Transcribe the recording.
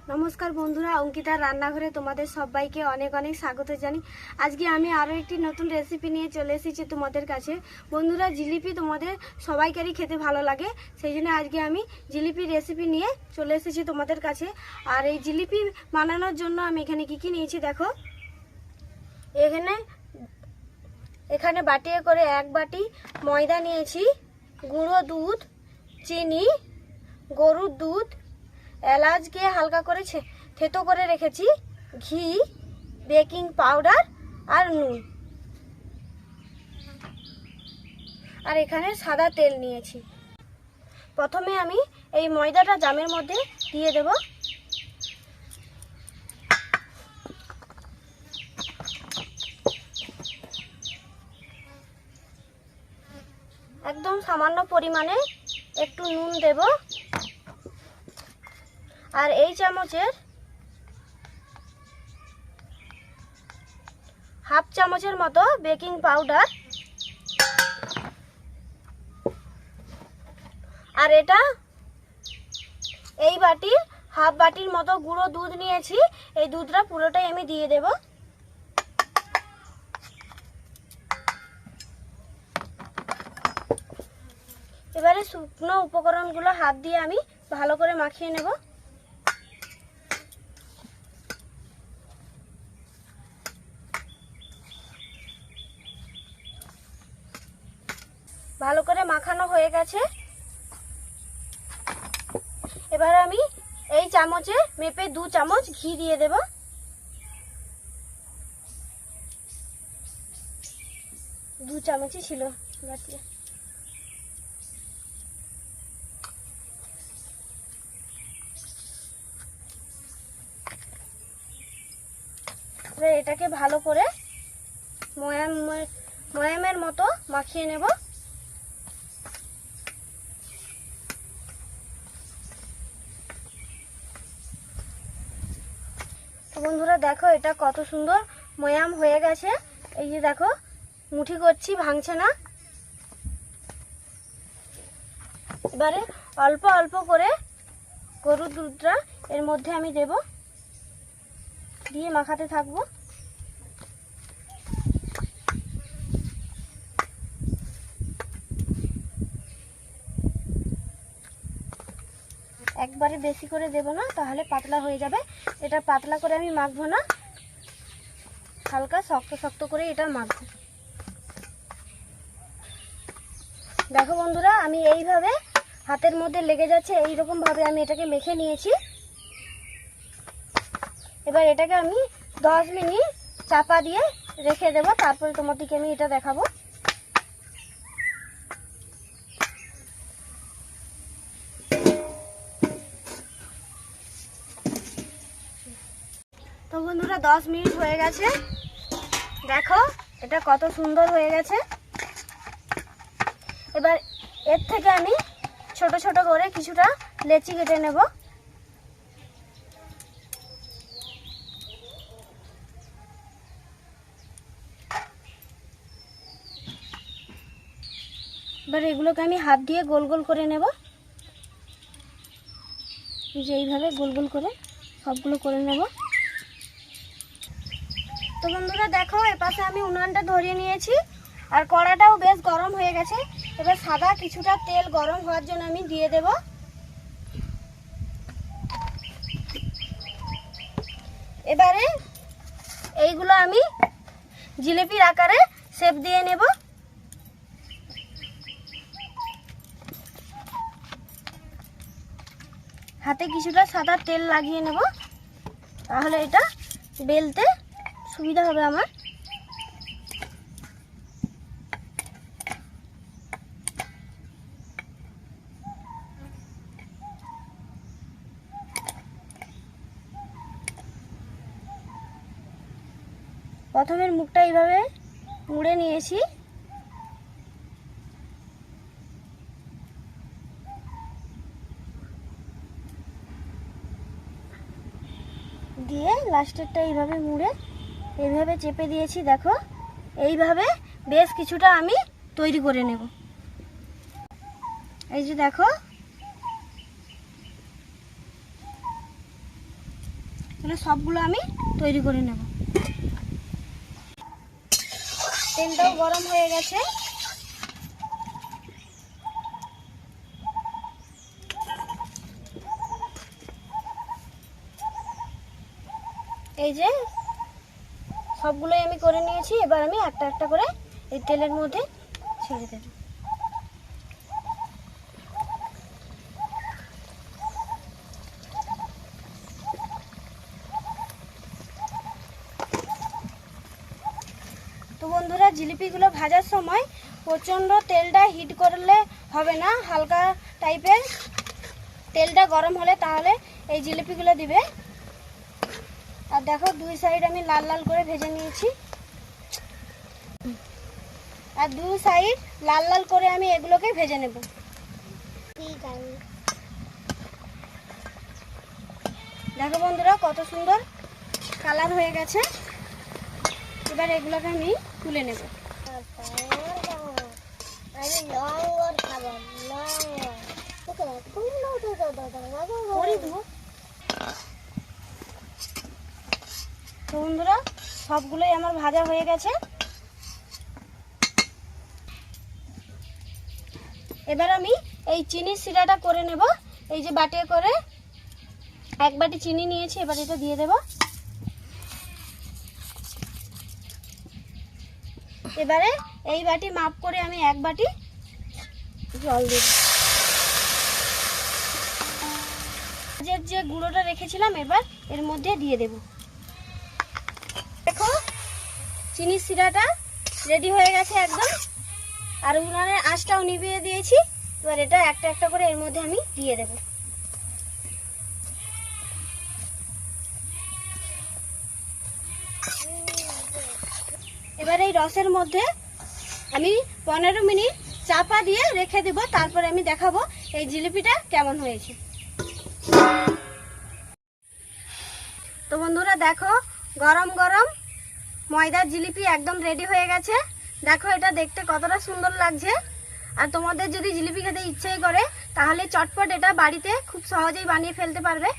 নমস্কার বন্ধুরা, অঙ্কিতার রান্নাঘরে তোমাদের সবাইকে অনেক অনেক স্বাগত জানি। আজকে আমি আরও একটি নতুন রেসিপি নিয়ে চলে এসেছি তোমাদের কাছে। বন্ধুরা, জিলিপি তোমাদের সবাইকারই খেতে ভালো লাগে, সেই জন্য আজকে আমি জিলিপি রেসিপি নিয়ে চলে এসেছি তোমাদের কাছে। আর এই জিলিপি বানানোর জন্য আমি এখানে কি কি নিয়েছি দেখো। এখানে বাটিয়ে করে 1 বাটি ময়দা নিয়েছি, গুঁড়ো দুধ, চিনি, গরুর দুধ, এলাচকে হালকা করে থেতো করে রেখেছি, ঘি, বেকিং পাউডার আর নুন, আর এখানে সাদা তেল নিয়েছি। প্রথমে আমি এই ময়দাটা জামের মধ্যে দিয়ে দেব। একদম সামান্য পরিমাণে একটু নুন দেব, আর এই চামচের হাফ চামচের মতো বেকিং পাউডার, আর এটা এই বাটির হাফ বাটির মতো গুঁড়ো দুধ নিয়েছি, এই দুধটা পুরোটাই আমি দিয়ে দেব। এবারে শুকনো উপকরণগুলো হাত দিয়ে আমি ভালো করে মাখিয়ে নেব। ভালো করে মাখানো হয়ে গেছে। এবার আমি এই চামচে মেপে 2 চামচ ঘি দিয়ে দেব। দু চামচই ছিল বাটিতে। এটাকে ভালো করে ময়ামের মতো মাখিয়ে নেব। বন্ধুরা দেখো, এটা কত সুন্দর ময়াম হয়ে গেছে। এই যে দেখো, মুঠি করছি, ভাঙছে না। এবারে অল্প অল্প করে গরুর দুধটা এর মধ্যে আমি দেব, দিয়ে মাখাতে থাকবো। একবারে বেশি করে দেব না, তাহলে পাতলা হয়ে যাবে। এটা পাতলা করে আমি মাখবো না, হালকা শক্ত শক্ত করে এটা মাখবো। দেখো বন্ধুরা, আমি এইভাবে হাতের মধ্যে লেগে যাচ্ছে, এইরকম ভাবে আমি এটাকে মেখে নিয়েছি। এবার এটাকে আমি 10 মিনিট চাপা দিয়ে রেখে দেব, তারপরে তোমাদেরকে আমি এটা দেখাবো। তো বন্ধুরা, 10 মিনিট হয়ে গেছে। দেখো এটা কত সুন্দর হয়ে গেছে। এবার এর থেকে আমি ছোট ছোট করে কিছুটা লেচি কেটে নেব। এবার এগুলোকে আমি হাত দিয়ে গোল গোল করে নেব। এই যে এইভাবে গোল গোল করে সবগুলো করে নেব। তো বন্ধুরা দেখো, এপাশে আমি উনানটা ধরিয়ে নিয়েছি, আর কড়াটাও বেশ গরম হয়ে গেছে। এবার সাদা কিছুটা তেল গরম হওয়ার জন্য আমি দিয়ে দেব। এবারে এইগুলো আমি জিলিপির আকারে শেপ দিয়ে নেব। হাতে কিছুটা সাদা তেল লাগিয়ে নেব, তাহলে এটা বেলতে সুবিধা হবে আমার। প্রথমের মুখটা এইভাবে মুড়ে নিয়েছি, দিয়ে লাস্টেরটা এইভাবে মুড়ে এইভাবে চেপে দিয়েছি। দেখো এইভাবে বেশ কিছুটা আমি তৈরি করে নেব। এই যে দেখো তাহলে সবগুলো আমি তৈরি করে নেব। তেলটাও গরম হয়ে গেছে। এই যে সবগুলোই আমি করে নিয়েছি। এবার আমি একটা একটা করে এই তেলের মধ্যে ছেড়ে দেব। তো বন্ধুরা, জিলিপিগুলো ভাজার সময় প্রচণ্ড তেলটা হিট করলে হবে না, হালকা টাইপের তেলটা গরম হলে তাহলে এই জিলিপিগুলো দিবে। আর দেখো, দুই সাইড আমি লাল লাল করে ভেজে নিয়েছি। আর দুই সাইড লাল লাল করে আমি এগুলোকে ভেজে নেব। দেখো বন্ধুরা, কত সুন্দর কালার হয়ে গেছে। এবার এগুলোকে আমি তুলে নেব। তো বন্ধুরা, সবগুলোই আমার ভাজা হয়ে গেছে। এবার আমি এই চিনির শিরাটা করে নেব। এই যে বাটিতে করে এক বাটি চিনি নিয়েছি, এবার এটা দিয়ে দেব। এবারে এই বাটি মাপ করে আমি এক বাটি জল দেব। যে গুঁড়োটা রেখেছিলাম এবার এর মধ্যে দিয়ে দেব। দেখো, চিনির শিরাটা রেডি হয়ে গেছে একদম। আর উনানের আঁচটাও নিভিয়ে দিয়েছি। এবার এটা একটা একটা করে এর মধ্যে আমি দিয়ে দেব। এবার এই রসের মধ্যে আমি 15 মিনিট চাপা দিয়ে রেখে দেব। তারপরে আমি দেখাবো এই জিলিপিটা কেমন হয়েছে। তো বন্ধুরা দেখো, গরম গরম ময়দার জিলিপি একদম রেডি হয়ে গেছে। দেখো, এটা দেখতে কতটা সুন্দর লাগছে। আর তোমাদের যদি জিলিপি খেতে ইচ্ছেই করে তাহলে চটপট এটা বাড়িতে খুব সহজেই বানিয়ে ফেলতে পারবে।